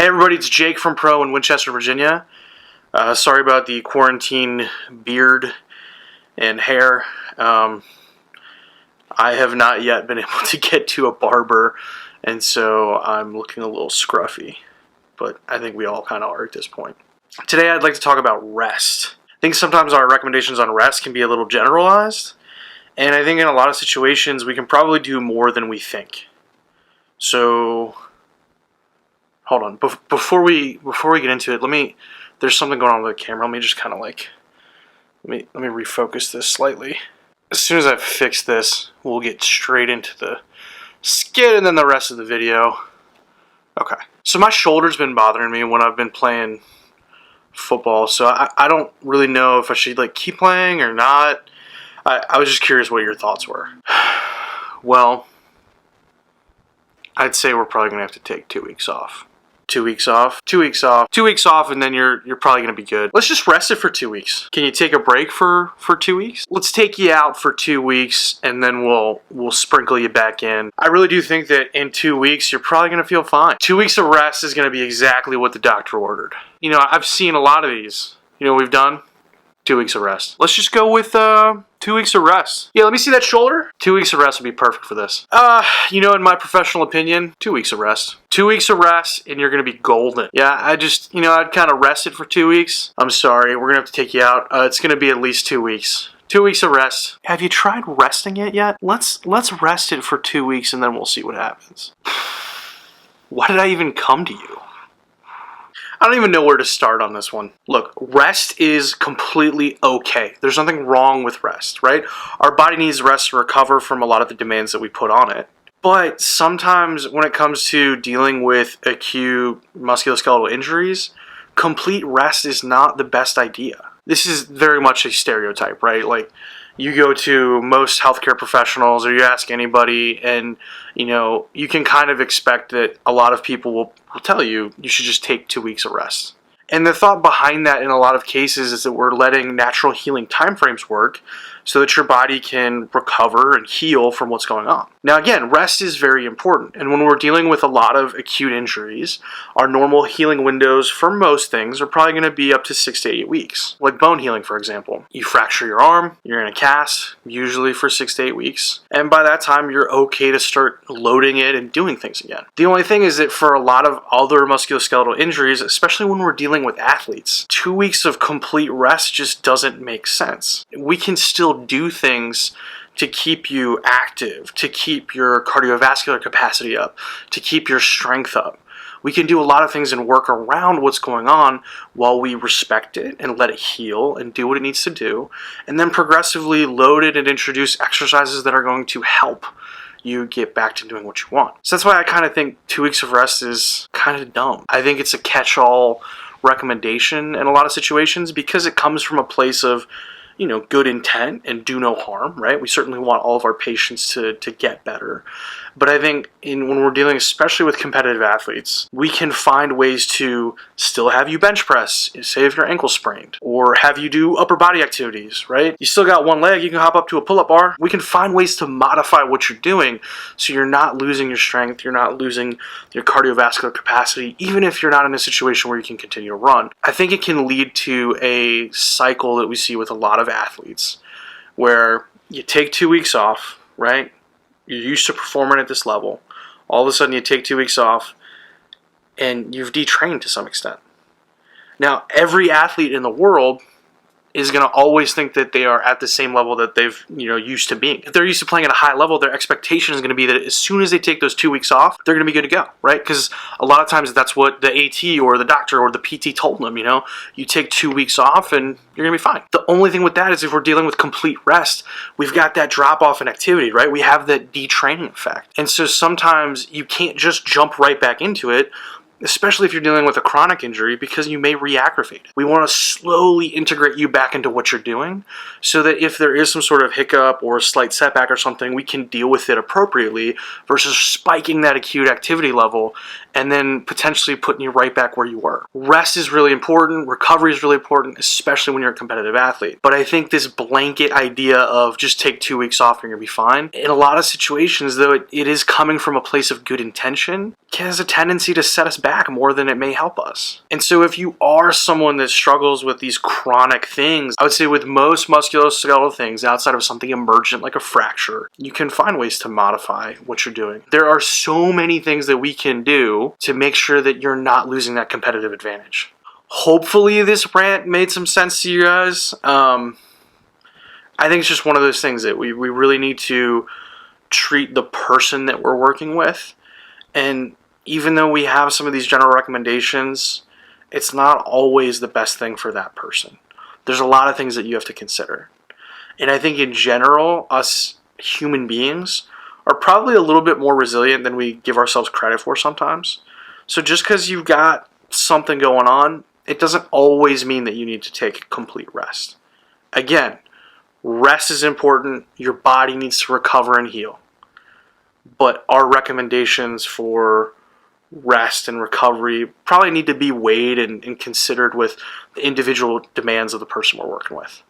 Hey everybody, it's Jake from Pro in Winchester, Virginia. Sorry about the quarantine beard and hair. I have not yet been able to get to a barber, and so I'm looking a little scruffy. But I think we all kind of are at this point. Today I'd like to talk about rest. I think sometimes our recommendations on rest can be a little generalized, and I think in a lot of situations we can probably do more than we think. So hold on, before we get into it, there's something going on with the camera. Let me just kind of let me refocus this slightly. As soon as I've fixed this, we'll get straight into the skit and then the rest of the video. Okay, so my shoulder's been bothering me when I've been playing football, so I don't really know if I should keep playing or not. I was just curious what your thoughts were. Well, I'd say we're probably gonna have to take 2 weeks off. 2 weeks off, 2 weeks off, 2 weeks off, and then you're probably gonna be good. Let's just rest it for 2 weeks. Can you take a break for 2 weeks? Let's take you out for 2 weeks, and then we'll sprinkle you back in. I really do think that in 2 weeks you're probably gonna feel fine. 2 weeks of rest is gonna be exactly what the doctor ordered. You know, I've seen a lot of these. You know what we've done? 2 weeks of rest. Let's just go with 2 weeks of rest. Yeah, let me see that shoulder. 2 weeks of rest would be perfect for this. You know, in my professional opinion, 2 weeks of rest. 2 weeks of rest and you're gonna be golden. Yeah, I'd kind of rest it for 2 weeks. I'm sorry, we're gonna have to take you out. It's gonna be at least 2 weeks. 2 weeks of rest. Have you tried resting it yet? Let's rest it for 2 weeks and then we'll see what happens. Why did I even come to you? I don't even know where to start on this one. Look, rest is completely okay. There's nothing wrong with rest, right? Our body needs rest to recover from a lot of the demands that we put on it. But sometimes when it comes to dealing with acute musculoskeletal injuries, complete rest is not the best idea. This is very much a stereotype, right? Like, you go to most healthcare professionals or you ask anybody and, you know, you can kind of expect that a lot of people will tell you should just take 2 weeks of rest. And the thought behind that in a lot of cases is that we're letting natural healing timeframes work so that your body can recover and heal from what's going on. Now again, rest is very important. And when we're dealing with a lot of acute injuries, our normal healing windows for most things are probably going to be up to 6 to 8 weeks. Like bone healing, for example. You fracture your arm, you're in a cast, usually for 6 to 8 weeks. And by that time, you're okay to start loading it and doing things again. The only thing is that for a lot of other musculoskeletal injuries, especially when we're dealing with athletes, 2 weeks of complete rest just doesn't make sense. We can still do things to keep you active, to keep your cardiovascular capacity up, to keep your strength up. We can do a lot of things and work around what's going on while we respect it and let it heal and do what it needs to do, and then progressively load it and introduce exercises that are going to help you get back to doing what you want. So that's why I kind of think 2 weeks of rest is kind of dumb. I think it's a catch-all recommendation in a lot of situations because it comes from a place of, you know, good intent and do no harm, right? We certainly want all of our patients to get better. But I think when we're dealing especially with competitive athletes, we can find ways to still have you bench press, say if your ankle sprained, or have you do upper body activities, right? You still got one leg, you can hop up to a pull-up bar. We can find ways to modify what you're doing so you're not losing your strength, you're not losing your cardiovascular capacity, even if you're not in a situation where you can continue to run. I think it can lead to a cycle that we see with a lot of athletes where you take 2 weeks off, right? You're used to performing at this level. All of a sudden you take 2 weeks off and you've detrained to some extent. Now, every athlete in the world is going to always think that they are at the same level that they've, used to being. If they're used to playing at a high level, their expectation is going to be that as soon as they take those 2 weeks off, they're going to be good to go, right? Because a lot of times that's what the AT or the doctor or the PT told them, you take 2 weeks off and you're going to be fine. The only thing with that is if we're dealing with complete rest, we've got that drop off in activity, right? We have that detraining effect. And so sometimes you can't just jump right back into it, especially if you're dealing with a chronic injury, because you may re-aggravate. We want to slowly integrate you back into what you're doing so that if there is some sort of hiccup or a slight setback or something, we can deal with it appropriately versus spiking that acute activity level and then potentially putting you right back where you were. Rest is really important. Recovery is really important, especially when you're a competitive athlete. But I think this blanket idea of just take 2 weeks off and you're going to be fine, in a lot of situations, though it is coming from a place of good intention, it has a tendency to set us back back more than it may help us. And so if you are someone that struggles with these chronic things, I would say with most musculoskeletal things, outside of something emergent like a fracture, you can find ways to modify what you're doing. There are so many things that we can do to make sure that you're not losing that competitive advantage. Hopefully this rant made some sense to you guys. I think it's just one of those things that we really need to treat the person that we're working with. And even though we have some of these general recommendations, it's not always the best thing for that person. There's a lot of things that you have to consider. And I think in general, us human beings are probably a little bit more resilient than we give ourselves credit for sometimes. So just because you've got something going on, it doesn't always mean that you need to take complete rest. Again, rest is important. Your body needs to recover and heal. But our recommendations for rest and recovery probably need to be weighed and considered with the individual demands of the person we're working with.